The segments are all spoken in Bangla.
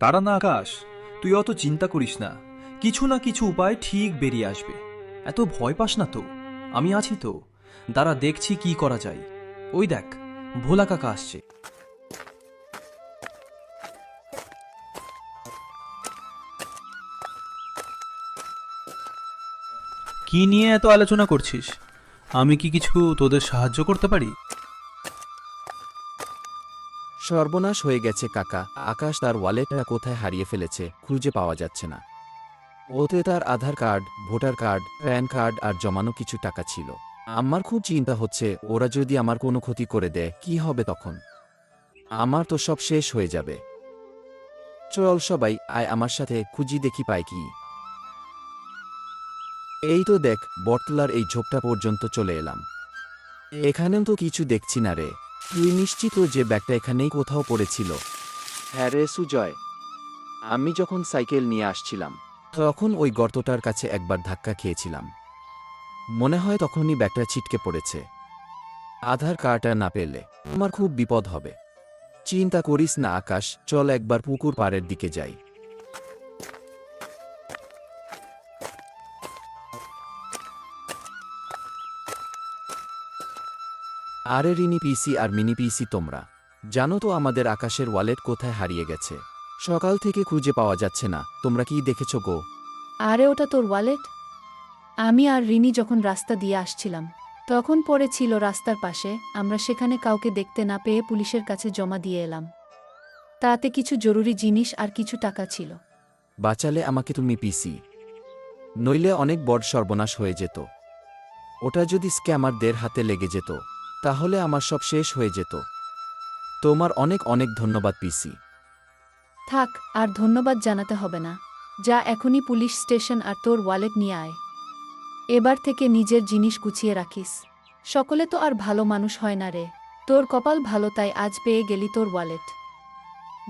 তারা না আকাশ, তুই অত চিন্তা করিস না, কিছু না কিছু উপায় ঠিক বেরিয়ে আসবে। এত ভয় পাস না তো, আমি আছি তো। দাঁড়া দেখছি কি করা যায়। ওই দেখ, ভোলা কাকা আসছে। কি নিয়ে এত আলোচনা করছিস? আমি কি কিছু তোদের সাহায্য করতে পারি? সর্বনাশ হয়ে গেছে কাকা। আকাশ তার ওয়ালেটটা কোথায় হারিয়ে ফেলেছে, খুঁজে পাওয়া যাচ্ছে না। ওতে তার Aadhaar card, voter card, PAN card আর জমানো কিছু টাকা ছিল। আমার খুব চিন্তা হচ্ছে, ওরা যদি আমার কোনো ক্ষতি করে দেয় কি হবে তখন? আমার তো সব শেষ হয়ে যাবে। চল সবাই, আয় আমার সাথে, খুঁজি দেখি পাই কি। এই তো দেখ, বটতলার এই ঝোপটা পর্যন্ত চলে এলাম। এখানেও তো কিছু দেখছি না রে। তুই নিশ্চিত যে ব্যাগটা এখানেই কোথাও পড়েছিল? হ্যাঁ রে সুজয়, আমি যখন সাইকেল নিয়ে আসছিলাম তখন ওই গর্তটার কাছে একবার ধাক্কা খেয়েছিলাম। মনে হয় তখনই ব্যাগটা ছিটকে পড়েছে। আধার কার্ডটা না পেলে আমার খুব বিপদ হবে। চিন্তা করিস না আকাশ, চল একবার পুকুর পাড়ের দিকে যাই। আরে রিনি পিসি আর মিনি পিসি, তোমরা জানো তো আমাদের আকাশের ওয়ালেট কোথায় হারিয়ে গেছে? সকাল থেকে খুঁজে পাওয়া যাচ্ছে না। তোমরা কি দেখেছো গো? আরে ওটা তোর ওয়ালেট? আমি আর রিনি যখন রাস্তা দিয়ে আসছিলাম তখন পড়েছিল রাস্তার পাশে। আমরা সেখানে কাউকে দেখতে না পেয়ে পুলিশের কাছে জমা দিয়ে এলাম। তাতে কিছু জরুরি জিনিস আর কিছু টাকা ছিল। বাঁচালে আমাকে তুমি পিসি, নইলে অনেক বড় সর্বনাশ হয়ে যেত। ওটা যদি স্ক্যামারদের হাতে লেগে যেত তাহলে আমার সব শেষ হয়ে যেত। তোমার অনেক অনেক ধন্যবাদ পিসি। থাক, আর ধন্যবাদ জানাতে হবে না। যা এখনই পুলিশ স্টেশন আর তোর ওয়ালেট নিয়ে আয়। এবার থেকে নিজের জিনিস গুছিয়ে রাখিস। সকলে তো আর ভালো মানুষ হয় না রে। তোর কপাল ভালো তাই আজ পেয়ে গেলি তোর ওয়ালেট।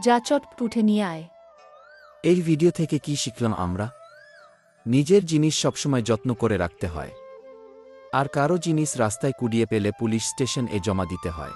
যা চট উঠে নিয়ে আয়। এই ভিডিও থেকে কি শিখলাম আমরা? নিজের জিনিস সবসময় যত্ন করে রাখতে হয়, আর কারো জিনিস রাস্তায় কুড়িয়ে পেলে পুলিশ স্টেশন এ জমা দিতে হয়।